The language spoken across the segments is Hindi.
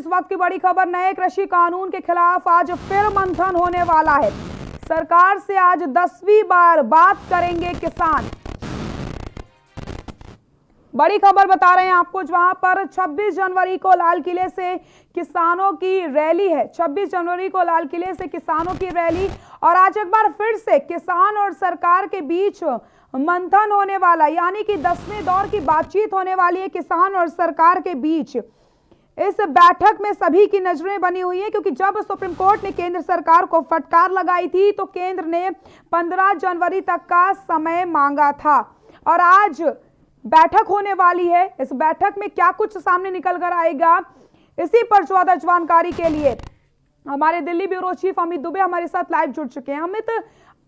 इस वक्त की बड़ी खबर, नए कृषि कानून के खिलाफ आज फिर मंथन होने वाला है। सरकार से आज 10वीं बार बात करेंगे किसान। बड़ी खबर बता रहे हैं आपको, जहां पर 26 जनवरी को लाल किले से किसानों की रैली है। 26 जनवरी को लाल किले से किसानों की रैली, और आज एक बार फिर से किसान और सरकार के बीच मंथन होने वाला, यानी कि 10वें दौर की बातचीत होने वाली है किसान और सरकार के बीच। इस बैठक में सभी की नजरें बनी हुई है, क्योंकि जब सुप्रीम कोर्ट ने केंद्र सरकार को फटकार लगाई थी तो केंद्र ने 15 जनवरी तक का समय मांगा था, और आज बैठक होने वाली है। इस बैठक में क्या कुछ सामने निकल कर आएगा, इसी पर ज्यादा जानकारी के लिए हमारे दिल्ली ब्यूरो चीफ अमित दुबे हमारे साथ लाइव जुड़ चुके हैं। अमित,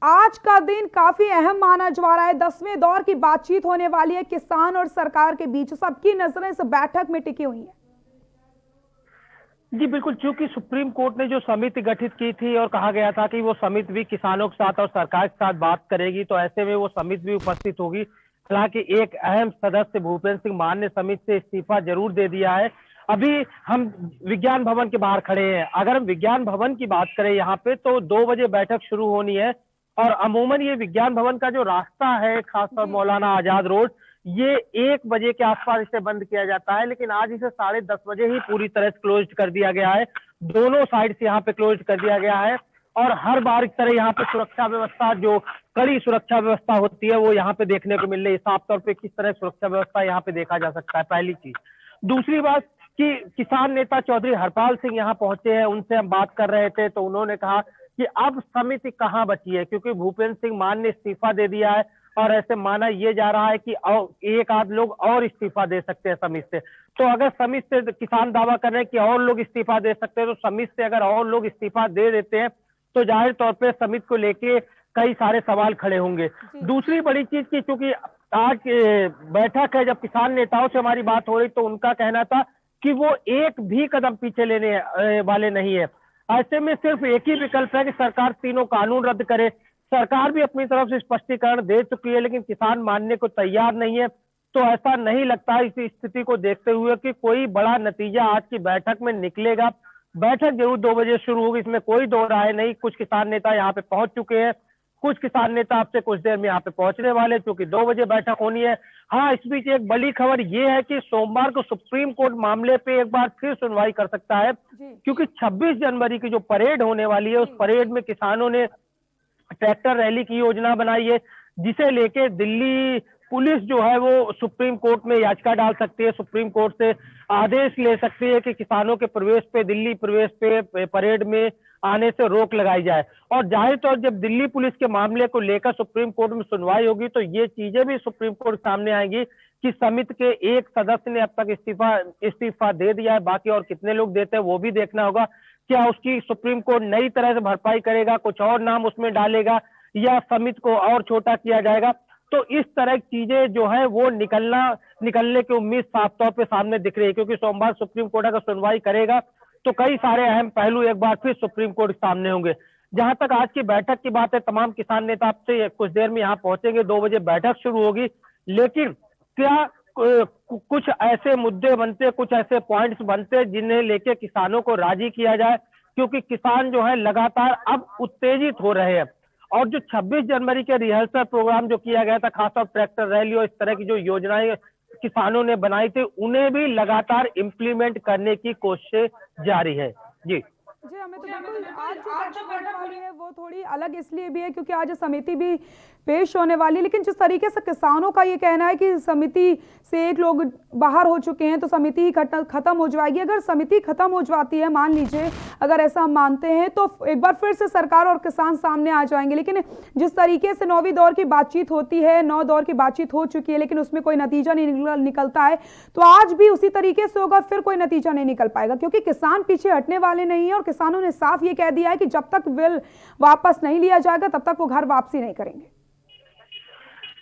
आज का दिन काफी अहम माना जा रहा है, 10वें दौर की बातचीत होने वाली है किसान और सरकार के बीच, सबकी नजरें इस बैठक में टिकी हुई है। जी बिल्कुल, चूंकि सुप्रीम कोर्ट ने जो समिति गठित की थी और कहा गया था कि वो समिति भी किसानों के साथ और सरकार के साथ बात करेगी, तो ऐसे में वो समिति भी उपस्थित होगी। हालांकि एक अहम सदस्य भूपेंद्र सिंह मान ने समिति से इस्तीफा जरूर दे दिया है। अभी हम विज्ञान भवन के बाहर खड़े हैं। अगर हम विज्ञान भवन की बात करें यहाँ पे, तो 2 बजे बैठक शुरू होनी है, और अमूमन ये विज्ञान भवन का जो रास्ता है, खासतौर मौलाना आजाद रोड, ये 1 बजे के आसपास इसे बंद किया जाता है, लेकिन आज इसे 10:30 बजे ही पूरी तरह से क्लोज कर दिया गया है। दोनों साइड से यहाँ पे क्लोज कर दिया गया है, और हर बार की तरह यहाँ पे सुरक्षा व्यवस्था, जो कड़ी सुरक्षा व्यवस्था होती है, वो यहाँ पे देखने को मिल रही है। साफ तौर पे किस तरह सुरक्षा व्यवस्था यहाँ पे देखा जा सकता है, पहली चीज। दूसरी बात कि किसान नेता चौधरी हरपाल सिंह यहाँ पहुंचे हैं, उनसे हम बात कर रहे थे, तो उन्होंने कहा कि अब समिति कहाँ बची है, क्योंकि भूपेंद्र सिंह मान ने इस्तीफा दे दिया है, और ऐसे माना यह जा रहा है कि एक आध लोग और इस्तीफा दे सकते हैं समिति से। तो अगर समिति से किसान दावा कर रहे हैं कि और लोग इस्तीफा दे सकते हैं, तो समिति से अगर और लोग इस्तीफा दे देते हैं तो जाहिर तौर पे समिति को लेके कई सारे सवाल खड़े होंगे। दूसरी बड़ी चीज की, चूंकि आज बैठक है, जब किसान नेताओं से हमारी बात हो रही तो उनका कहना था कि वो एक भी कदम पीछे लेने वाले नहीं है। ऐसे में सिर्फ एक ही विकल्प है कि सरकार तीनों कानून रद्द करे। सरकार भी अपनी तरफ से स्पष्टीकरण दे चुकी है, लेकिन किसान मानने को तैयार नहीं है। तो ऐसा नहीं लगता इस स्थिति को देखते हुए कि कोई बड़ा नतीजा आज की बैठक में निकलेगा। बैठक जरूर 2 बजे शुरू होगी, इसमें कोई दो राय नहीं। कुछ किसान नेता यहाँ पे पहुंच चुके हैं, कुछ किसान नेता आपसे कुछ देर में यहाँ पे पहुंचने वाले, क्योंकि 2 बजे बैठक होनी है। हाँ, इस बीच एक बड़ी खबर ये है कि सोमवार को सुप्रीम कोर्ट मामले पे एक बार फिर सुनवाई कर सकता है, क्योंकि 26 जनवरी की जो परेड होने वाली है, उस परेड में किसानों ने ट्रैक्टर रैली की योजना बनाई है, जिसे लेके दिल्ली पुलिस जो है वो सुप्रीम कोर्ट में याचिका डाल सकती है, सुप्रीम कोर्ट से आदेश ले सकती है कि किसानों के प्रवेश पे, दिल्ली प्रवेश पे परेड में आने से रोक लगाई जाए। और जाहिर तौर जब दिल्ली पुलिस के मामले को लेकर सुप्रीम कोर्ट में सुनवाई होगी, तो ये चीजें भी सुप्रीम कोर्ट सामने आएंगी कि समिति के एक सदस्य ने अब तक इस्तीफा दे दिया है, बाकी और कितने लोग देते हैं वो भी देखना होगा। क्या उसकी सुप्रीम कोर्ट नई तरह से भरपाई करेगा, कुछ और नाम उसमें डालेगा, या समिति को और छोटा किया जाएगा? तो इस तरह की चीजें जो है वो निकलने की उम्मीद साफ तौर पे सामने दिख रही है, क्योंकि सोमवार सुप्रीम कोर्ट अगर सुनवाई करेगा तो कई सारे अहम पहलू एक बार फिर सुप्रीम कोर्ट के सामने होंगे। जहां तक आज की बैठक की बात है, तमाम किसान नेता आपसे कुछ देर में यहाँ पहुंचेंगे, 2 बजे बैठक शुरू होगी। लेकिन क्या कुछ ऐसे मुद्दे बनते, कुछ ऐसे पॉइंट्स बनते जिन्हें लेके किसानों को राजी किया जाए, क्योंकि किसान जो है लगातार अब उत्तेजित हो रहे हैं। और जो 26 जनवरी के रिहर्सल प्रोग्राम जो किया गया था, खासतौर ट्रैक्टर रैली और इस तरह की जो योजनाएं किसानों ने बनाई थी, उन्हें भी लगातार इम्प्लीमेंट करने की कोशिश जारी है। जी हमें तो बिल्कुल आज जो बैठक होने वाली है वो थोड़ी अलग इसलिए भी है क्योंकि आज समिति भी पेश होने वाली है। लेकिन जिस तरीके से किसानों का ये कहना है कि समिति से एक लोग बाहर हो चुके हैं तो समिति ही खत्म हो जाएगी। अगर समिति खत्म हो जाती है, मान लीजिए अगर ऐसा हम मानते हैं, तो एक बार फिर से सरकार और किसान सामने आ जाएंगे। लेकिन जिस तरीके से 9वीं दौर की बातचीत होती है, 9 दौर की बातचीत हो चुकी है, लेकिन उसमें कोई नतीजा नहीं निकलता है, तो आज भी उसी तरीके से होगा, फिर कोई नतीजा नहीं निकल पाएगा, क्योंकि किसान पीछे हटने वाले नहीं है। और किसानों ने साफ ये कह दिया है कि जब तक बिल वापस नहीं लिया जाएगा तब तक वो घर वापसी नहीं करेंगे।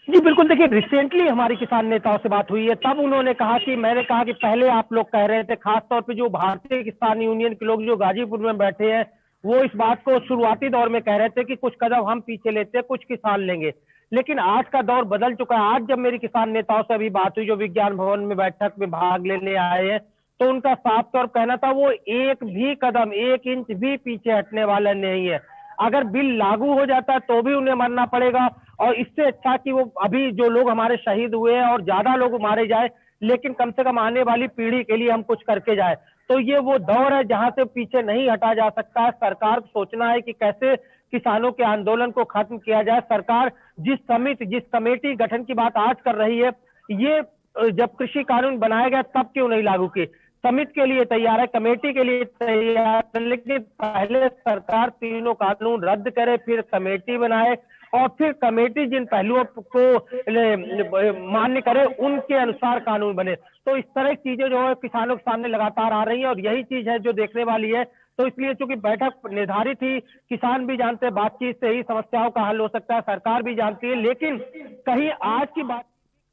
जी बिल्कुल, देखिए रिसेंटली हमारी किसान नेताओं से बात हुई है, तब उन्होंने कहा कि मैंने कहा कि पहले आप लोग कह रहे थे, खासतौर पे जो भारतीय किसान यूनियन के लोग जो गाजीपुर में बैठे हैं, वो इस बात को शुरुआती दौर में कह रहे थे कि कुछ कदम हम पीछे लेते हैं, कुछ किसान लेंगे। लेकिन आज का दौर बदल चुका है। आज जब मेरी किसान नेताओं से अभी बात हुई, जो विज्ञान भवन में बैठक में भाग लेने आए हैं, तो उनका साफ तौर कहना था वो एक भी कदम, 1 इंच भी पीछे हटने वाला नहीं है। अगर बिल लागू हो जाता है तो भी उन्हें मानना पड़ेगा, और इससे अच्छा कि वो अभी जो लोग हमारे शहीद हुए हैं और ज्यादा लोग मारे जाए, लेकिन कम से कम आने वाली पीढ़ी के लिए हम कुछ करके जाए। तो ये वो दौर है जहां से पीछे नहीं हटा जा सकता है। सरकार को सोचना है कि कैसे किसानों के आंदोलन को खत्म किया जाए। सरकार जिस कमेटी गठन की बात आज कर रही है, ये जब कृषि कानून बनाया गया तब क्यों नहीं लागू किए? समिति के लिए तैयार है, कमेटी के लिए तैयार है, लेकिन पहले सरकार तीनों कानून रद्द करे, फिर कमेटी बनाए, और फिर कमेटी जिन पहलुओं को मान्य करे उनके अनुसार कानून बने। तो इस तरह की चीजें जो है किसानों के सामने लगातार आ रही है, और यही चीज है जो देखने वाली है। तो इसलिए चूंकि बैठक निर्धारित थी, किसान भी जानते हैं बातचीत से ही समस्याओं का हल हो सकता है, सरकार भी जानती है, लेकिन कहीं आज की बात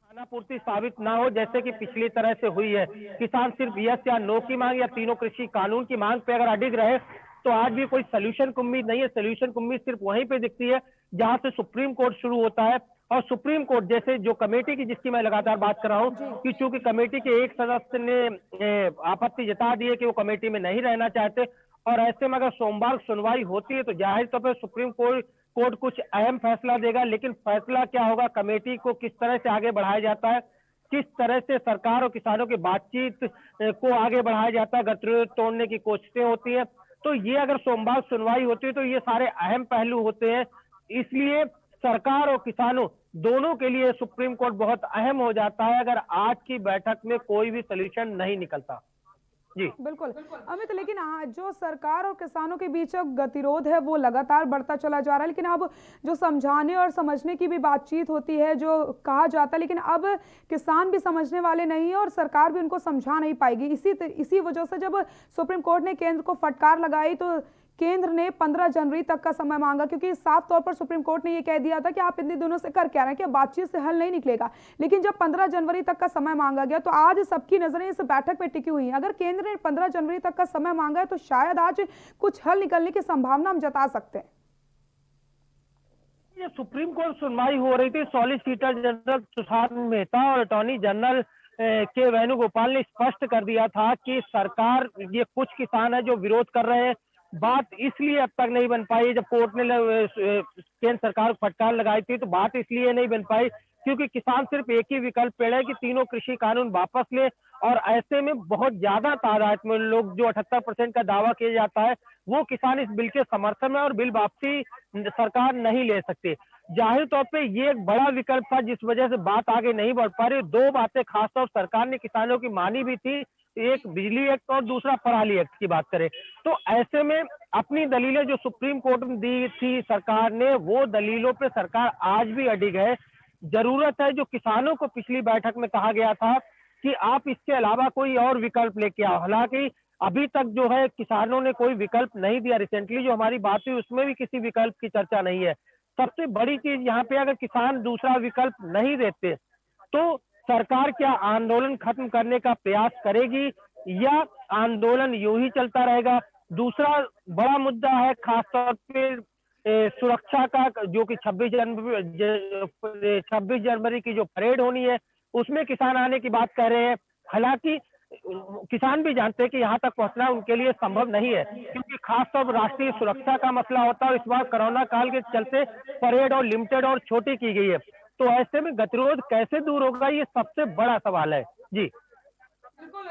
खाना पूर्ति साबित ना हो जैसे कि पिछली तरह से हुई है। किसान सिर्फ यस या नो की मांग या तीनों कृषि कानून की मांग पे अगर अडिग रहे तो आज भी कोई सोल्यूशन की उम्मीद नहीं है। सोल्यूशन की उम्मीद सिर्फ वहीं पे दिखती है जहां से सुप्रीम कोर्ट शुरू होता है, और सुप्रीम कोर्ट जैसे जो कमेटी की जिसकी मैं लगातार बात कर रहा हूँ कि चूंकि कमेटी के एक सदस्य ने आपत्ति जता दी है कि वो कमेटी में नहीं रहना चाहते, और ऐसे में अगर सोमवार सुनवाई होती है तो जाहिर तौर पर सुप्रीम कोर्ट कुछ अहम फैसला देगा। लेकिन फैसला क्या होगा, कमेटी को किस तरह से आगे बढ़ाया जाता है, किस तरह से सरकार और किसानों की बातचीत को आगे बढ़ाया जाता है, गतिरोध तोड़ने की कोशिशें होती है, तो ये अगर सोमवार सुनवाई होती है तो ये सारे अहम पहलू होते हैं। इसलिए सरकार और किसानों दोनों के लिए सुप्रीम कोर्ट बहुत अहम हो जाता है अगर आज की बैठक में कोई भी सोल्यूशन नहीं निकलता। जी बिल्कुल अमित, लेकिन जो सरकार और किसानों के बीच गतिरोध है वो लगातार बढ़ता चला जा रहा है, लेकिन अब जो समझाने और समझने की भी बातचीत होती है जो कहा जाता है, लेकिन अब किसान भी समझने वाले नहीं है और सरकार भी उनको समझा नहीं पाएगी। इसी वजह से जब सुप्रीम कोर्ट ने केंद्र को फटकार लगाई तो केंद्र ने 15 जनवरी तक का समय मांगा, क्योंकि साफ तौर पर सुप्रीम कोर्ट ने यह कह दिया था कि आप इतने दिनों से कर क्या रहे हैं कि बातचीत से हल नहीं निकलेगा। लेकिन जब 15 जनवरी तक का समय मांगा गया तो आज सबकी नजरें इस बैठक में टिकी हुई हैं। अगर केंद्र ने 15 जनवरी तक का समय मांगा है तो शायद आज कुछ हल निकलने की संभावना हम जता सकते हैं। ये सुप्रीम कोर्ट सुनवाई हो रही थी, सॉलिसिटर जनरल तुषार मेहता और अटॉर्नी जनरल के वेणुगोपाल ने स्पष्ट कर दिया था कि सरकार, ये कुछ किसान है जो विरोध कर रहे हैं, बात इसलिए अब तक नहीं बन पाई। जब कोर्ट ने केंद्र सरकार को फटकार लगाई थी तो बात इसलिए नहीं बन पाई क्योंकि किसान सिर्फ एक ही विकल्प पे है कि तीनों कृषि कानून वापस ले, और ऐसे में बहुत ज्यादा तादाद में लोग, जो 78% का दावा किया जाता है, वो किसान इस बिल के समर्थन में, और बिल वापसी सरकार नहीं ले सकती। जाहिर तौर पे ये एक बड़ा विकल्प था जिस वजह से बात आगे नहीं बढ़ पा रही। दो बातें खासतौर सरकार ने किसानों की मानी भी थी, एक बिजली एक्ट और दूसरा पराली एक्ट की बात करें, तो ऐसे में अपनी दलीलें जो सुप्रीम कोर्ट में दी थी सरकार ने, वो दलीलों पे सरकार आज भी अडिग है। जरूरत है, जो किसानों को पिछली बैठक में कहा गया था कि आप इसके अलावा कोई और विकल्प लेके आओ, हालांकि अभी तक जो है किसानों ने कोई विकल्प नहीं दिया। रिसेंटली जो हमारी बात हुई उसमें भी किसी विकल्प की चर्चा नहीं है। सबसे बड़ी चीज यहाँ पे, अगर किसान दूसरा विकल्प नहीं देते तो सरकार क्या आंदोलन खत्म करने का प्रयास करेगी या आंदोलन यूं ही चलता रहेगा? दूसरा बड़ा मुद्दा है खासतौर पे सुरक्षा का, जो कि 26 जनवरी की जो परेड होनी है उसमें किसान आने की बात कर रहे हैं। हालांकि किसान भी जानते हैं कि यहाँ तक पहुंचना उनके लिए संभव नहीं है, क्योंकि खासतौर पर राष्ट्रीय सुरक्षा का मसला होता है, और इस बार कोरोना काल के चलते परेड और लिमिटेड और छोटी की गई है। तो ऐसे में गतिरोध कैसे दूर होगा, ये सबसे बड़ा सवाल है। जी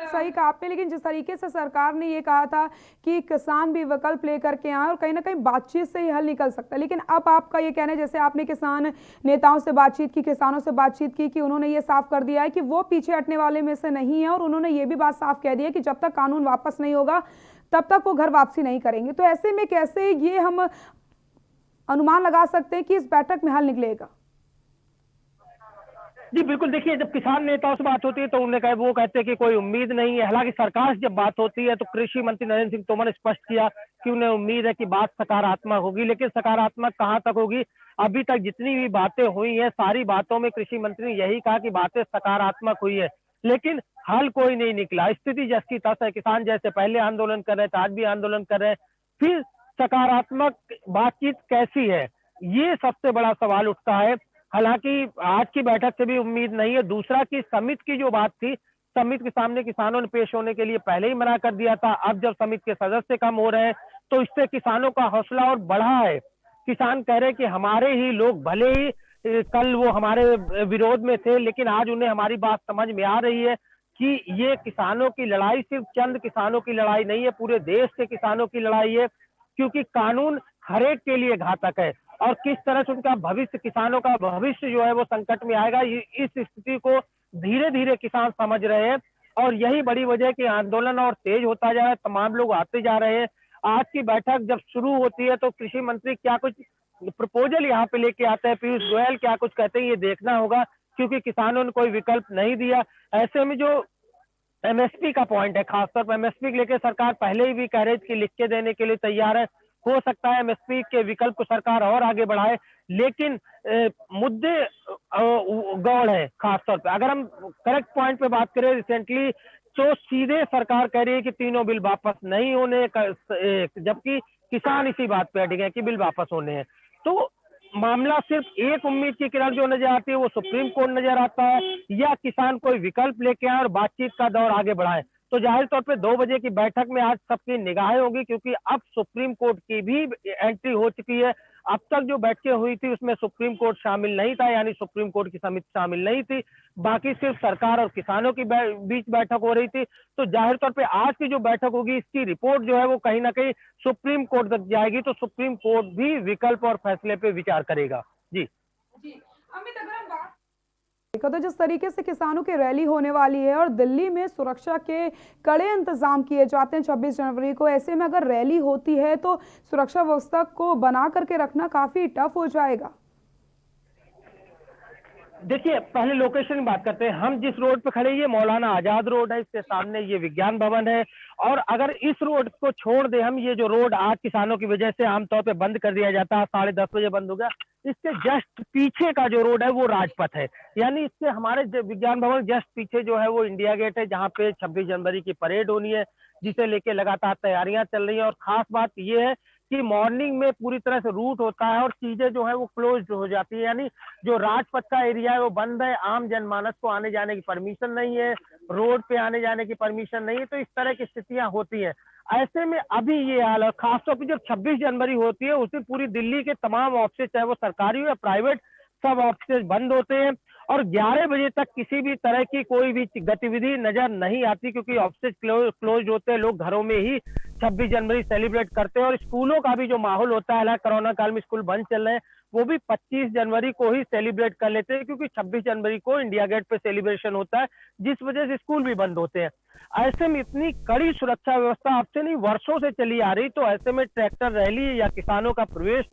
सही कहा आपने, लेकिन जिस तरीके से सरकार ने ये कहा था कि किसान भी विकल्प लेकर के आए और कहीं ना कहीं बातचीत से ही हल निकल सकता है, लेकिन अब आपका ये कहना है, जैसे आपने किसान नेताओं से बातचीत की, किसानों से बातचीत की, कि उन्होंने ये साफ कर दिया है कि वो पीछे हटने वाले में से नहीं है, और उन्होंने ये भी बात साफ कह दी है कि जब तक कानून वापस नहीं होगा तब तक वो घर वापसी नहीं करेंगे। तो ऐसे में कैसे ये हम अनुमान लगा सकते हैं कि इस बैठक में हल निकलेगा? जी बिल्कुल, देखिए जब किसान नेताओं से बात होती है तो उन्हें वो कहते हैं कि कोई उम्मीद नहीं है। हालांकि सरकार से जब बात होती है तो कृषि मंत्री नरेंद्र सिंह तोमर ने स्पष्ट किया कि उन्हें उम्मीद है कि बात सकारात्मक होगी, लेकिन सकारात्मक कहां तक होगी? अभी तक जितनी भी बातें हुई हैं सारी बातों में कृषि मंत्री ने यही कहा कि बातें सकारात्मक हुई है, लेकिन हल कोई नहीं निकला। स्थिति जस की तस है, किसान जैसे पहले आंदोलन कर रहे थे आज भी आंदोलन कर रहे हैं। फिर सकारात्मक बातचीत कैसी है, ये सबसे बड़ा सवाल उठता है। हालांकि आज की बैठक से भी उम्मीद नहीं है। दूसरा कि समिति की जो बात थी, समिति के सामने किसानों ने पेश होने के लिए पहले ही मना कर दिया था। अब जब समिति के सदस्य कम हो रहे हैं तो इससे किसानों का हौसला और बढ़ा है। किसान कह रहे हैं कि हमारे ही लोग भले ही कल वो हमारे विरोध में थे, लेकिन आज उन्हें हमारी बात समझ में आ रही है कि ये किसानों की लड़ाई सिर्फ चंद किसानों की लड़ाई नहीं है, पूरे देश के किसानों की लड़ाई है, क्योंकि कानून हरेक के लिए घातक है और किस तरह से उनका भविष्य, किसानों का भविष्य जो है वो संकट में आएगा, इस स्थिति को धीरे धीरे किसान समझ रहे हैं और यही बड़ी वजह कि आंदोलन और तेज होता जा रहा है, तमाम लोग आते जा रहे हैं। आज की बैठक जब शुरू होती है तो कृषि मंत्री क्या कुछ प्रपोजल यहाँ पे लेके आते हैं, पीयूष गोयल क्या कुछ कहते हैं, ये देखना होगा, क्योंकि किसानों ने कोई विकल्प नहीं दिया। ऐसे में जो एमएसपी का पॉइंट है, खासतौर पर एमएसपी को लेकर सरकार पहले ही भी कह रही थी कि लिख के देने के लिए तैयार है, हो सकता है एमएसपी के विकल्प को सरकार और आगे बढ़ाए, लेकिन मुद्दे गौड़ है। खासतौर पर अगर हम करेक्ट पॉइंट पे बात करें रिसेंटली, तो सीधे सरकार कह रही है कि तीनों बिल वापस नहीं होने, जबकि किसान इसी बात पे अड़े हैं कि बिल वापस होने हैं। तो मामला सिर्फ एक उम्मीद की किरण जो नजर आती है वो सुप्रीम कोर्ट नजर आता है, या किसान कोई विकल्प लेके आए और बातचीत का दौर आगे बढ़ाए। तो जाहिर तौर पे 2 बजे की बैठक में आज सबकी निगाहें होगी, क्योंकि अब सुप्रीम कोर्ट की भी एंट्री हो चुकी है। अब तक जो बैठकें हुई थी उसमें सुप्रीम कोर्ट शामिल नहीं था, यानी सुप्रीम कोर्ट की समिति शामिल नहीं थी, बाकी सिर्फ सरकार और किसानों की बीच बैठक हो रही थी। तो जाहिर तौर पे आज की जो बैठक होगी इसकी रिपोर्ट जो है वो कहीं ना कहीं सुप्रीम कोर्ट तक जाएगी, तो सुप्रीम कोर्ट भी विकल्प और फैसले पे विचार करेगा। जी अमित, अगर हम बात तो जिस तरीके से किसानों की रैली होने वाली है और दिल्ली में सुरक्षा के कड़े इंतजाम किए जाते हैं 26 जनवरी को, ऐसे में अगर रैली होती है तो सुरक्षा व्यवस्था को बना करके रखना काफी टफ हो जाएगा। देखिए, पहले लोकेशन की बात करते हैं। हम जिस रोड पे खड़े, ये मौलाना आजाद रोड है, इसके सामने ये विज्ञान भवन है, और अगर इस रोड को छोड़ दे हम, ये जो रोड आज किसानों की वजह से आमतौर पे बंद कर दिया जाता है, 10:30 बजे बंद हो गया, इसके जस्ट पीछे का जो रोड है वो राजपथ है, यानी इससे हमारे विज्ञान भवन जस्ट पीछे जो है वो इंडिया गेट है, जहाँ पे 26 जनवरी की परेड होनी है, जिसे लेके लगातार तैयारियां चल रही है। और खास बात ये है कि मॉर्निंग में पूरी तरह से रूट होता है और चीजें जो है वो क्लोज हो जाती है, यानी जो राजपथ का एरिया है वो बंद है, आम जनमानस को आने जाने की परमिशन नहीं है, रोड पे आने जाने की परमिशन नहीं है, तो इस तरह की स्थितियां होती हैं। ऐसे में अभी ये हाल है, खासतौर पर जब 26 जनवरी होती है उस दिन पूरी दिल्ली के तमाम ऑफिस, चाहे वो सरकारी हो या प्राइवेट, सब ऑफिस बंद होते हैं और 11 बजे तक किसी भी तरह की कोई भी गतिविधि नजर नहीं आती, क्योंकि ऑफिस क्लोज होते हैं, लोग घरों में ही 26 जनवरी सेलिब्रेट करते हैं। और स्कूलों का भी जो माहौल होता है, हालांकि कोरोना काल में स्कूल बंद चल रहे हैं, वो भी 25 जनवरी को ही सेलिब्रेट कर लेते हैं, क्योंकि 26 जनवरी को इंडिया गेट पे सेलिब्रेशन होता है, जिस वजह से स्कूल भी बंद होते हैं। ऐसे में इतनी कड़ी सुरक्षा व्यवस्था अब से नहीं वर्षों से चली आ रही, तो ऐसे में ट्रैक्टर रैली या किसानों का प्रवेश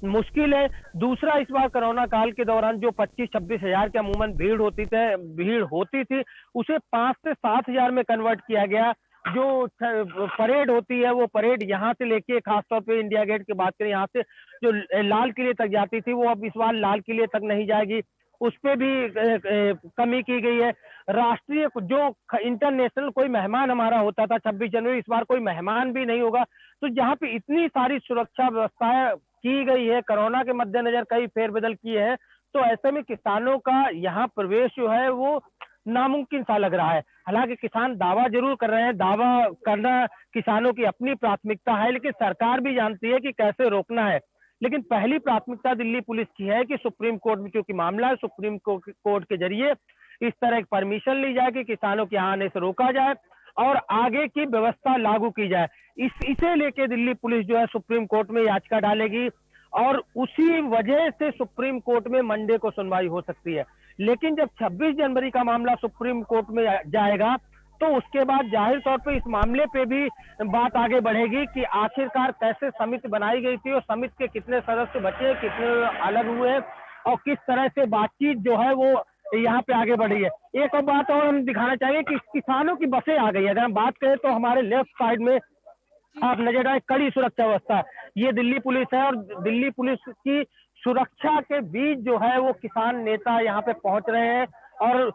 मुश्किल है। दूसरा, इस बार कोरोना काल के दौरान जो 25-26 हजार के अमूमन भीड़ होती थी उसे 5 से 7 हजार में कन्वर्ट किया गया। जो परेड होती है वो परेड यहाँ से लेके, खासतौर पे इंडिया गेट की बात करें, यहाँ से जो लाल किले तक जाती थी वो अब इस बार लाल किले तक नहीं जाएगी, उस पर भी कमी की गई है। राष्ट्रीय जो इंटरनेशनल कोई मेहमान हमारा होता था 26 जनवरी, इस बार कोई मेहमान भी नहीं होगा। तो जहाँ पे इतनी सारी सुरक्षा व्यवस्थाएं की गई है, कोरोना के मद्देनजर कई फेरबदल किए हैं, तो ऐसे में किसानों का यहाँ प्रवेश जो है वो नामुमकिन सा लग रहा है। हालांकि किसान दावा जरूर कर रहे हैं, दावा करना किसानों की अपनी प्राथमिकता है, लेकिन सरकार भी जानती है कि कैसे रोकना है। लेकिन पहली प्राथमिकता दिल्ली पुलिस की है कि सुप्रीम कोर्ट में क्योंकि मामला है, सुप्रीम कोर्ट के जरिए इस तरह की परमिशन ली जाए कि किसानों के यहाँ आने से रोका जाए और आगे की व्यवस्था लागू की जाए। इसे लेके दिल्ली पुलिस जो है सुप्रीम कोर्ट में याचिका डालेगी और उसी वजह से सुप्रीम कोर्ट में मंडे को सुनवाई हो सकती है। लेकिन जब 26 जनवरी का मामला सुप्रीम कोर्ट में जाएगा तो उसके बाद जाहिर तौर पे इस मामले पे भी बात आगे बढ़ेगी कि आखिरकार कैसे समिति बनाई गई थी और समिति के कितने सदस्य बचे, कितने अलग हुए और किस तरह से बातचीत जो है वो यहाँ पे आगे बढ़ी है। एक और बात और हम दिखाना चाहेंगे कि किसानों की बसें आ गई है। अगर हम बात करें तो हमारे लेफ्ट साइड में आप नजर आए कड़ी सुरक्षा व्यवस्था, ये दिल्ली पुलिस है और दिल्ली पुलिस की सुरक्षा के बीच जो है वो किसान नेता यहाँ पे पहुंच रहे हैं और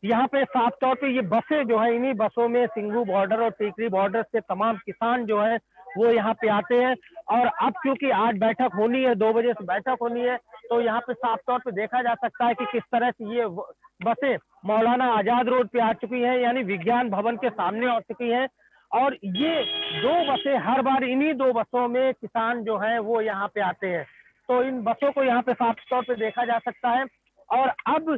यहाँ पे साफ तौर पे ये बसें जो है, इन्हीं बसों में सिंघू बॉर्डर और टीकरी बॉर्डर से तमाम किसान जो है वो यहाँ पे आते हैं। और अब क्योंकि आज बैठक होनी है, 2 बजे से बैठक होनी है, तो यहाँ पे साफ तौर पे देखा जा सकता है कि किस तरह से ये बसें मौलाना आजाद रोड पे आ चुकी हैं, यानी विज्ञान भवन के सामने आ चुकी हैं। और ये दो बसें, हर बार इन्हीं दो बसों में किसान जो है वो यहाँ पे आते हैं। तो इन बसों को यहाँ पे साफ तौर पे देखा जा सकता है। और अब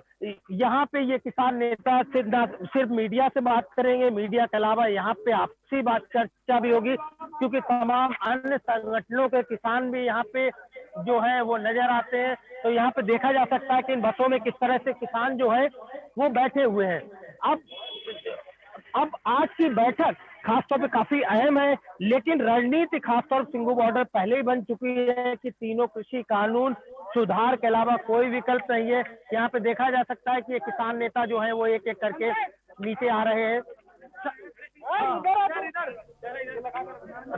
यहाँ पे ये किसान नेता सिर्फ मीडिया से बात करेंगे, मीडिया के अलावा यहाँ पे आपसी बात चर्चा भी होगी, क्योंकि तमाम अन्य संगठनों के किसान भी यहाँ पे जो है वो नजर आते हैं। तो यहाँ पे देखा जा सकता है कि इन बसों में किस तरह से किसान जो है वो बैठे हुए हैं। अब आज की बैठक खासतौर पे काफी अहम है, लेकिन रणनीति खासतौर पर सिंघू बॉर्डर पहले ही बन चुकी है कि तीनों कृषि कानून सुधार के अलावा कोई विकल्प नहीं है। यहाँ पे देखा जा सकता है कि ये किसान नेता जो है वो एक एक करके नीचे आ रहे हैं।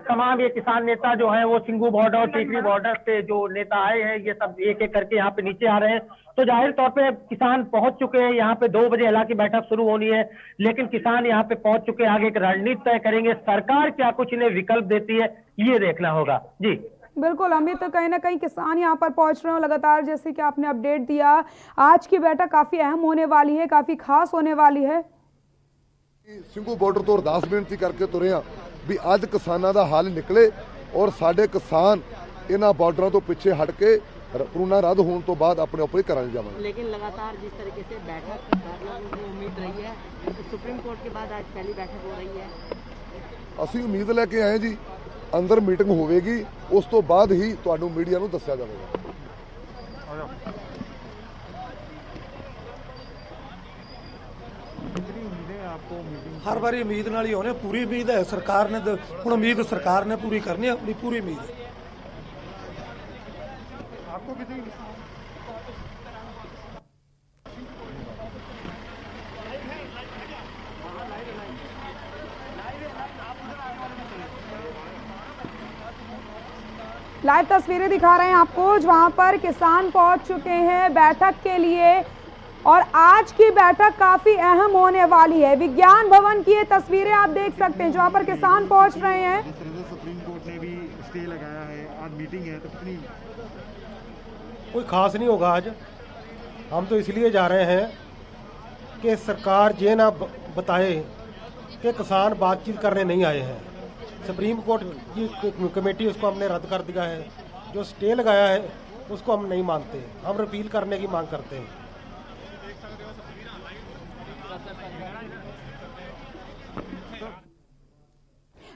तमाम ये किसान नेता जो है वो सिंघू बॉर्डर और टीकरी बॉर्डर से जो नेता आए हैं, ये सब एक एक करके यहाँ पे नीचे आ रहे हैं। तो जाहिर तौर पे किसान पहुंच चुके हैं यहाँ पे। 2 बजे हालांकि बैठक शुरू होनी है, लेकिन किसान यहाँ पे पहुंच चुके हैं। आगे एक रणनीति तय करेंगे, सरकार क्या कुछ इन्हें विकल्प देती है ये देखना होगा। जी बिल्कुल अमित, तो कहीं ना कहीं किसान यहाँ पर पहुंच रहे हो लगातार, जैसे कि आपने अपडेट दिया। आज की बैठक काफी अहम होने वाली है, काफी खास होने वाली है। ਸਿੰਘੂ ਬਾਰਡਰ ਤੋਂ ਅਰਦਾਸ ਬੇਨਤੀ ਕਰਕੇ ਤੁਰੇ ਆ ਵੀ ਅੱਜ ਕਿਸਾਨਾਂ ਦਾ ਹੱਲ ਨਿਕਲੇ ਔਰ ਸਾਡੇ ਕਿਸਾਨ ਇਹਨਾਂ ਬਾਰਡਰਾਂ ਤੋਂ ਪਿੱਛੇ ਹਟ ਕੇ ਕਾਨੂੰਨਾਂ ਰੱਦ ਹੋਣ ਤੋਂ ਬਾਅਦ ਆਪਣੇ ਉੱਪਰ ਘਰਾਂ ਜਾਵਾਂਗੇ। लेकिन लगातार जिस तरीके से बैठक लोगों को उम्मीद रही है, तो सुप्रीम कोर्ट के बाद आज पहली बैठक हो रही है। ਅਸੀਂ ਉਮੀਦ ਲੈ ਕੇ ਆਏ ਜੀ, ਅੰਦਰ ਮੀਟਿੰਗ ਹੋਵੇਗੀ, ਉਸ ਤੋਂ ਬਾਅਦ ਹੀ ਤੁਹਾਨੂੰ ਮੀਡੀਆ ਨੂੰ ਦੱਸਿਆ ਜਾਵੇਗਾ। हर बारी उम्मीद नाल ही होने, पूरी उम्मीद है सरकार ने। हुण उम्मीद सरकार ने पूरी करनी है, अपनी पूरी उम्मीद है। आपको कितनी लाइव तस्वीरें दिखा रहे हैं आपको जहां पर किसान पहुंच चुके हैं बैठक के लिए, और आज की बैठक काफी अहम होने वाली है। विज्ञान भवन की ये तस्वीरें आप देख सकते हैं जहां पर किसान पहुंच रहे हैं। जिस तरह से सुप्रीम कोर्ट ने भी स्टे लगाया है, आज मीटिंग है, तो कितनी कोई खास नहीं होगा आज। हम तो इसलिए जा रहे हैं कि सरकार ये ना बताए कि किसान बातचीत करने नहीं आए हैं। सुप्रीम कोर्ट की कमेटी उसको हमने रद्द कर दिया है। जो स्टे लगाया है उसको हम नहीं मानते, हम रिपील करने की मांग करते हैं।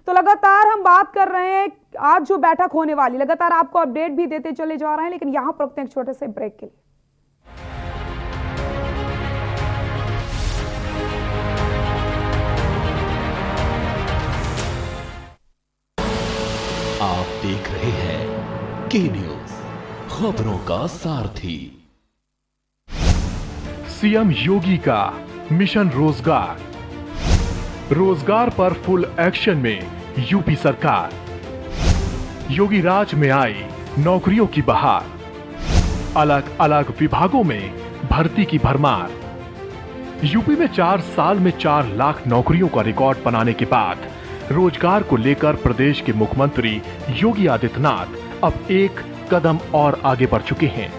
तो लगातार हम बात कर रहे हैं आज जो बैठक होने वाली, लगातार आपको अपडेट भी देते चले जा रहे हैं, लेकिन यहां पर रुकते हैं एक छोटे से ब्रेक के लिए। आप देख रहे हैं के न्यूज, खबरों का सारथी। सीएम योगी का मिशन रोजगार, रोजगार पर फुल एक्शन में यूपी सरकार। योगी राज में आई नौकरियों की बहार, अलग अलग विभागों में भर्ती की भरमार। यूपी में 4 साल में 4 लाख नौकरियों का रिकॉर्ड बनाने के बाद रोजगार को लेकर प्रदेश के मुख्यमंत्री योगी आदित्यनाथ अब एक कदम और आगे बढ़ चुके हैं,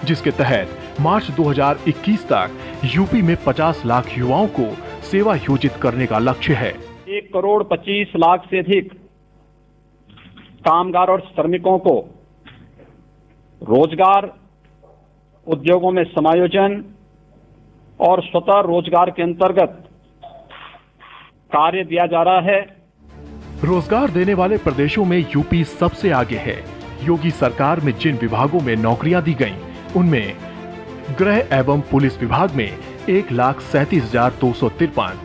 जिसके तहत मार्च 2021 तक यूपी में 50 लाख युवाओं को सेवा योजित करने का लक्ष्य है। 1,25,00,000 से अधिक कामगार और श्रमिकों को रोजगार, उद्योगों में समायोजन और स्वतः रोजगार के अंतर्गत कार्य दिया जा रहा है। रोजगार देने वाले प्रदेशों में यूपी सबसे आगे है। योगी सरकार में जिन विभागों में नौकरियां दी गईं, उनमें गृह एवं पुलिस विभाग में 1,37,253,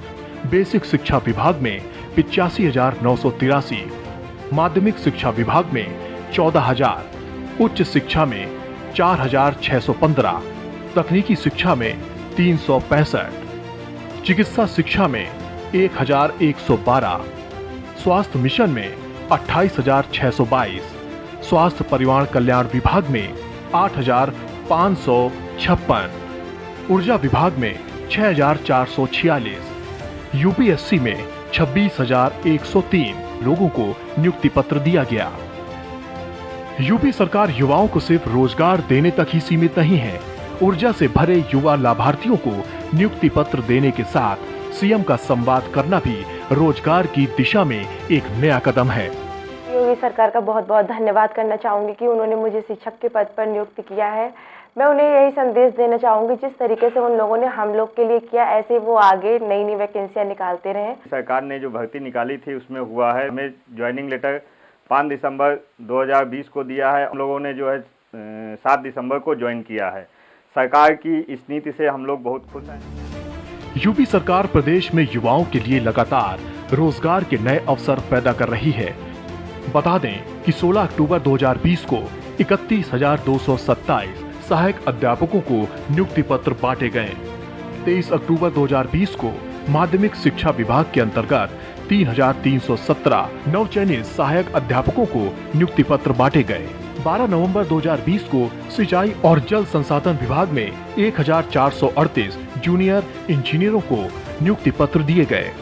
बेसिक शिक्षा विभाग में 85,983, माध्यमिक शिक्षा विभाग में 14,000, उच्च शिक्षा में 4,615, तकनीकी शिक्षा में 365, चिकित्सा शिक्षा में 1,112, स्वास्थ्य मिशन में 28,622, स्वास्थ्य परिवार कल्याण विभाग में 8,556, ऊर्जा विभाग में 6,446, यूपीएससी में 26,103 लोगों को नियुक्ति पत्र दिया गया। यूपी सरकार युवाओं को सिर्फ रोजगार देने तक ही सीमित नहीं है। ऊर्जा से भरे युवा लाभार्थियों को नियुक्ति पत्र देने के साथ सीएम का संवाद करना भी रोजगार की दिशा में एक नया कदम है। योगी सरकार का बहुत बहुत धन्यवाद करना चाहूंगी कि उन्होंने मुझे शिक्षक के पद पर नियुक्त किया है। मैं उन्हें यही संदेश देना चाहूंगी, जिस तरीके से उन लोगों ने हम लोग के लिए किया, ऐसे वो आगे नई नई वैकेंसियां निकालते रहें। सरकार ने जो भर्ती निकाली थी उसमें हुआ है। हमें ज्वाइनिंग लेटर 5 दिसंबर 2020 को दिया है। हम लोगों ने जो है 7 दिसंबर को ज्वाइन किया है। सरकार की इस नीति से हम लोग बहुत खुश हैं। यूपी सरकार प्रदेश में युवाओं के लिए लगातार रोजगार के नए अवसर पैदा कर रही है। बता दें कि 16 अक्टूबर 2020 को 31,227 सहायक अध्यापकों को नियुक्ति पत्र बांटे गए। 23 अक्टूबर 2020 को माध्यमिक शिक्षा विभाग के अंतर्गत 3,317 नवचयनित सहायक अध्यापकों को नियुक्ति पत्र बांटे गए। 12 नवंबर 2020 को सिंचाई और जल संसाधन विभाग में 1,438 जूनियर इंजीनियरों को नियुक्ति पत्र दिए गए,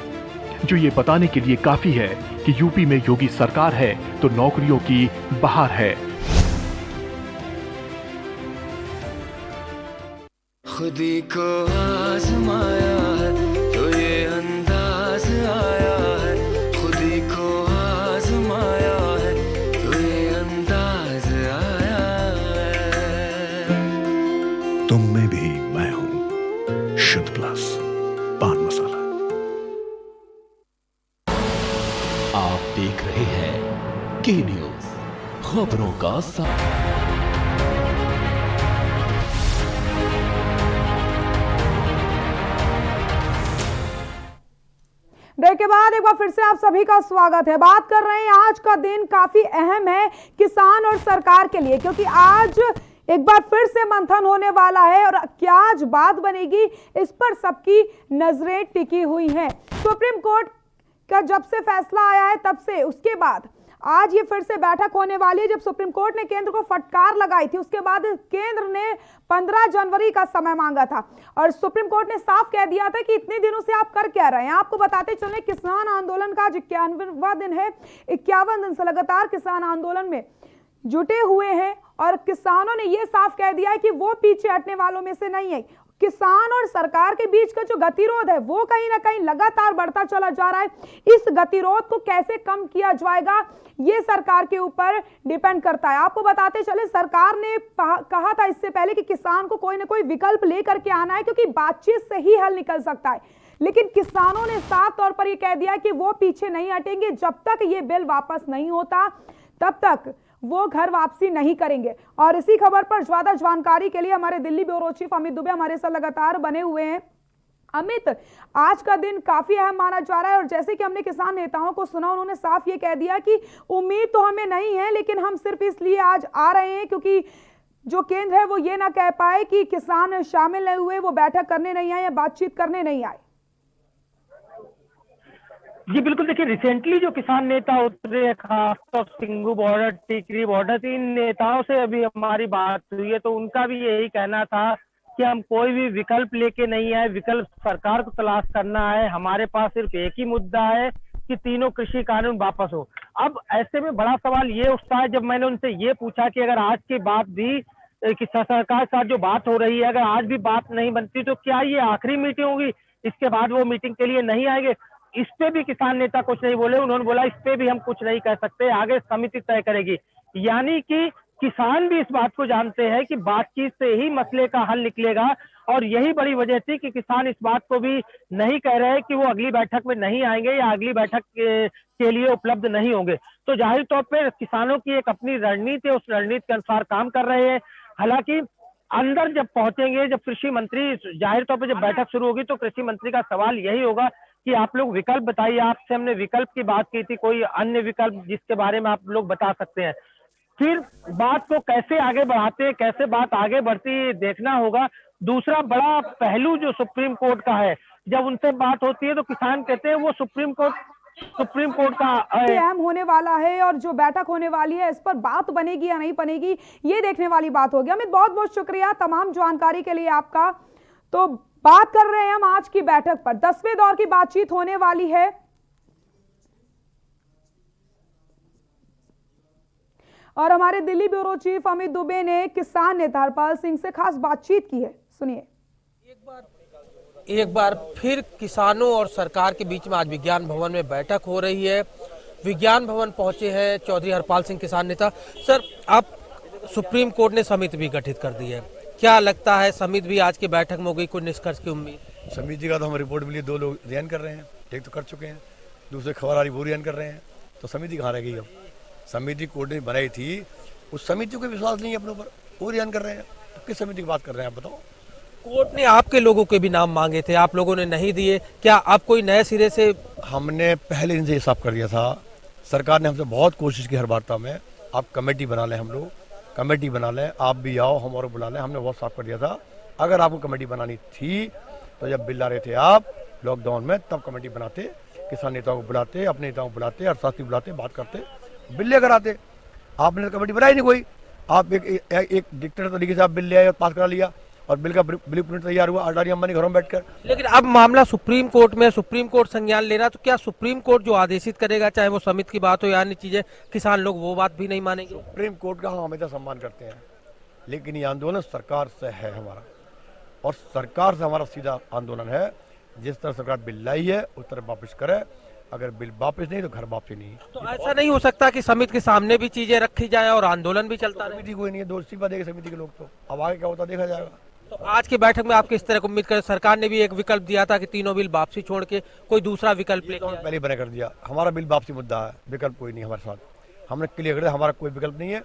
जो ये बताने के लिए काफी है कि यूपी में योगी सरकार है तो नौकरियों की बहार है। खुदी को आजमाया है तो ये अंदाज आया है, खुदी को आजमाया है तो ये अंदाज आया है। तुम में भी मैं हूं, शुद्ध प्लस पान मसाला। आप देख रहे हैं के न्यूज, खबरों का साथ। ब्रेक के बाद एक बार फिर से आप सभी का स्वागत है। बात कर रहे हैं, आज का दिन काफी अहम है किसान और सरकार के लिए, क्योंकि आज एक बार फिर से मंथन होने वाला है और क्या आज बात बनेगी, इस पर सबकी नजरें टिकी हुई हैं। सुप्रीम कोर्ट का जब से फैसला आया है तब से उसके बाद आज ये फिर से बैठक होने वाली है। जब सुप्रीम कोर्ट ने केंद्र को फटकार लगाई थी, उसके बाद केंद्र ने 15 जनवरी का समय मांगा था और सुप्रीम कोर्ट ने साफ कह दिया था कि इतने दिनों से आप कर क्या रहे हैं। आपको बताते चले, किसान आंदोलन का आज 51वां दिन है। 51 दिन से लगातार किसान आंदोलन में जुटे हुए हैं और किसानों ने यह साफ कह दिया है कि वो पीछे हटने वालों में से नहीं है। किसान और सरकार के बीच का जो गतिरोध है वो कहीं ना कहीं लगातार बढ़ता चला जा रहा है। इस गतिरोध को कैसे कम किया जाएगा, ये सरकार के ऊपर डिपेंड करता है। आपको बताते चले, सरकार ने कहा था इससे पहले कि किसान को कोई ना कोई विकल्प लेकर के आना है, क्योंकि बातचीत से ही हल निकल सकता है। लेकिन किसानों ने साफ तौर पर यह कह दिया कि वो पीछे नहीं हटेंगे। जब तक ये बिल वापस नहीं होता तब तक वो घर वापसी नहीं करेंगे। और इसी खबर पर ज्यादा जानकारी के लिए हमारे दिल्ली ब्यूरो चीफ अमित दुबे हमारे साथ लगातार बने हुए हैं। अमित, आज का दिन काफी अहम माना जा रहा है और जैसे कि हमने किसान नेताओं को सुना, उन्होंने साफ ये कह दिया कि उम्मीद तो हमें नहीं है, लेकिन हम सिर्फ इसलिए आज आ रहे हैं क्योंकि जो केंद्र है वो ये ना कह पाए कि किसान शामिल नहीं हुए, वो बैठक करने नहीं आए या बातचीत करने नहीं आए। जी बिल्कुल, देखिए रिसेंटली जो किसान नेता उतरे, खासतौर सिंगू बॉर्डर, टिकरी बॉर्डर, इन नेताओं से अभी हमारी बात हुई है तो उनका भी यही कहना था कि हम कोई भी विकल्प लेके नहीं आए, विकल्प सरकार को तलाश करना है। हमारे पास सिर्फ एक ही मुद्दा है कि तीनों कृषि कानून वापस हो। अब ऐसे में बड़ा सवाल ये उठता है, जब मैंने उनसे ये पूछा कि अगर आज के बाद भी कि सरकार के साथ जो बात हो रही है, अगर आज भी बात नहीं बनती तो क्या ये आखिरी मीटिंग होगी, इसके बाद वो मीटिंग के लिए नहीं आएंगे? इस पे भी किसान नेता कुछ नहीं बोले। उन्होंने बोला इस पे भी हम कुछ नहीं कह सकते, आगे समिति तय करेगी। यानी कि किसान भी इस बात को जानते हैं कि बातचीत से ही मसले का हल निकलेगा और यही बड़ी वजह थी कि किसान इस बात को भी नहीं कह रहे कि वो अगली बैठक में नहीं आएंगे या अगली बैठक के लिए उपलब्ध नहीं होंगे। तो जाहिर तौर पर किसानों की एक अपनी रणनीति है, उस रणनीति के अनुसार काम कर रहे हैं। हालांकि अंदर जब पहुंचेंगे, जब कृषि मंत्री, जाहिर तौर पर जब बैठक शुरू होगी तो कृषि मंत्री का सवाल यही होगा कि आप लोग विकल्प बताइए। आपसे हमने विकल्प की बात की थी, कोई अन्य विकल्प जिसके बारे में आप लोग बता सकते हैं। फिर बात को कैसे आगे बढ़ाते हैं, कैसे बात आगे बढ़ती है देखना होगा। दूसरा बड़ा पहलू जो सुप्रीम कोर्ट का है, जब उनसे बात होती है तो किसान कहते हैं वो सुप्रीम कोर्ट का अहम होने वाला है और जो बैठक होने वाली है इस पर बात बनेगी या नहीं बनेगी, ये देखने वाली बात होगी। अमित, बहुत बहुत शुक्रिया तमाम जानकारी के लिए आपका। तो बात कर रहे हैं हम आज की बैठक पर, 10वें दौर की बातचीत होने वाली है और हमारे दिल्ली ब्यूरो चीफ अमित दुबे ने किसान नेता हरपाल सिंह से खास बातचीत की है। सुनिए। एक बार फिर किसानों और सरकार के बीच में आज विज्ञान भवन में बैठक हो रही है। विज्ञान भवन पहुंचे हैं चौधरी हरपाल सिंह, किसान नेता। सर, आप सुप्रीम कोर्ट ने समिति भी गठित कर दी है, क्या लगता है समिति भी आज की बैठक में हो गई, कोई निष्कर्ष की उम्मीद? समिति का तो हम रिपोर्ट मिली, 2 लोग रिजाइन कर रहे हैं, एक तो कर चुके हैं, दूसरे खबर आ रही वो रिजाइन कर रहे हैं, तो समिति कहाँ रह गई? अब समिति कोर्ट ने बनाई थी, उस समिति को विश्वास नहीं है अपने ऊपर, वो रिजाइन कर रहे हैं, तो किस समिति की बात कर रहे हैं आप बताओ? कोर्ट ने आपके लोगों के भी नाम मांगे थे, आप लोगों ने नहीं दिए, क्या आप कोई नए सिरे से? हमने पहले दिन से ये साफ कर दिया था, सरकार ने हमसे बहुत कोशिश की हर वार्ता में, आप कमेटी बना लें, हम लोग कमेटी बना लें, आप भी आओ, हम और बुला लें, हमने बहुत साफ कर दिया था। अगर आपको कमेटी बनानी थी तो जब बिल ला रहे थे आप लॉकडाउन में, तब कमेटी बनाते, किसान नेताओं को बुलाते, अपने नेताओं को बुलाते, अर्थशास्त्री बुलाते, बात करते, बिल लेकर आते। आपने तो कमेटी बनाई नहीं कोई, आप एक डिक्टेटर तरीके से आप बिल ले आए और पास करा लिया, और बिल का ब्लूप्रिंट तैयार हुआ अडानी अंबानी घरों में बैठकर। लेकिन अब मामला सुप्रीम कोर्ट में, सुप्रीम कोर्ट संज्ञान ले रहा, तो क्या सुप्रीम कोर्ट जो आदेशित करेगा, चाहे वो समिति की बात हो या अन्य चीजें, किसान लोग वो बात भी नहीं मानेंगे? सुप्रीम कोर्ट का हम हमेशा सम्मान करते हैं, लेकिन ये आंदोलन सरकार से है हमारा, और सरकार से हमारा सीधा आंदोलन है। जिस तरह सरकार बिल लाई है उस तरह वापस करे, अगर बिल वापस नहीं तो घर वापसी नहीं। तो ऐसा नहीं हो सकता कि समिति के सामने भी चीजें रखी जाए और आंदोलन भी चलता रहे? समिति कोई नहीं है, 2 इस्तीफा देंगे समिति के लोग, तो अब आगे क्या होता देखा जाएगा। तो आज की बैठक में आप किस तरह को उम्मीद करें? सरकार ने भी एक विकल्प दिया था कि तीनों बिल वापसी छोड़ के कोई दूसरा विकल्प लेकर, तो पहले बना कर दिया। हमारा बिल वापसी मुद्दा है, विकल्प कोई नहीं हमारे साथ, हमने क्लियर कर, हमारा कोई विकल्प नहीं है।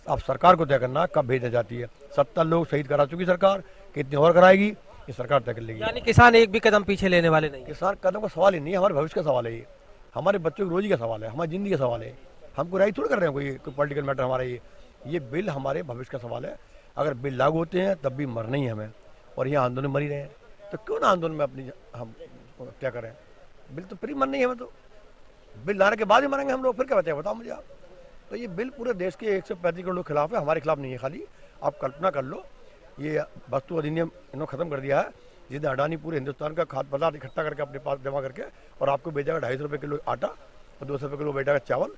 अब सरकार को तय करना कब भेजना चाहती है। 70 लोग शहीद करा चुकी सरकार, कितनी और कराएगी ये सरकार तय कर लेगी। यानी किसान एक भी कदम पीछे लेने वाले नहीं? किसान कदम का सवाल ही नहीं है, हमारे भविष्य का सवाल है ये, हमारे बच्चों की रोजी का सवाल है, हमारी जिंदगी का सवाल है। हम कोई राय थोड़ी कर रहे हैं कोई पॉलिटिकल मैटर हमारा, ये बिल हमारे भविष्य का सवाल है। अगर बिल लागू होते हैं तब भी मरना ही है हमें, और यहाँ आंदोलन मर ही रहे हैं, तो क्यों ना आंदोलन में अपनी हम क्या करें? बिल तो फ्री मरना ही है हमें, तो बिल लाने के बाद ही मरेंगे हम लोग, फिर क्या बचा बताओ मुझे आप। तो ये बिल पूरे देश के 135 करोड़ लोग खिलाफ है, हमारे खिलाफ नहीं है। खाली आप कल्पना कर लो, ये वस्तु अधिनियम इन्होंने खत्म कर दिया है, जिसने अडानी पूरे हिंदुस्तान का खाद्य पदार्थ इकट्ठा करके अपने पास जमा करके, और आपको बेचेगा 250 रुपये किलो आटा और 200 रुपये किलो बेचेगा चावल,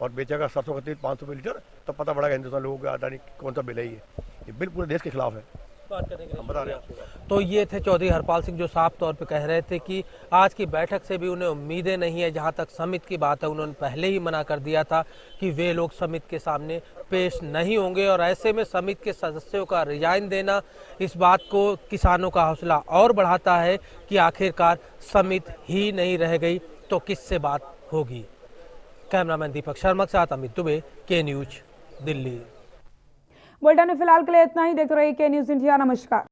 और बेचेगा सरसों का तेल 500 रुपये लीटर, तो पता पड़ेगा हिंदुस्तान लोगों का अडानी कौन सा बिल है। ये बिल पूरे देश के खिलाफ है। बात करने के लिए हम बता रहे हैं। तो ये थे चौधरी हरपाल सिंह, जो साफ तौर पे कह रहे थे कि आज की बैठक से भी उन्हें उम्मीदें नहीं है। जहां तक समिति की बात है, उन्होंने पहले ही मना कर दिया था कि वे लोग समिति के सामने पेश नहीं होंगे, और ऐसे में समिति के सदस्यों का रिजाइन देना इस बात को किसानों का हौसला और बढ़ाता है कि आखिरकार समिति ही नहीं रह गई तो किससे बात होगी। कैमरामैन दीपक शर्मा के साथ अमित दुबे, के न्यूज, दिल्ली। बुलेटिन में फिलहाल के लिए इतना ही। देखते रहिए के न्यूज इंडिया। नमस्कार।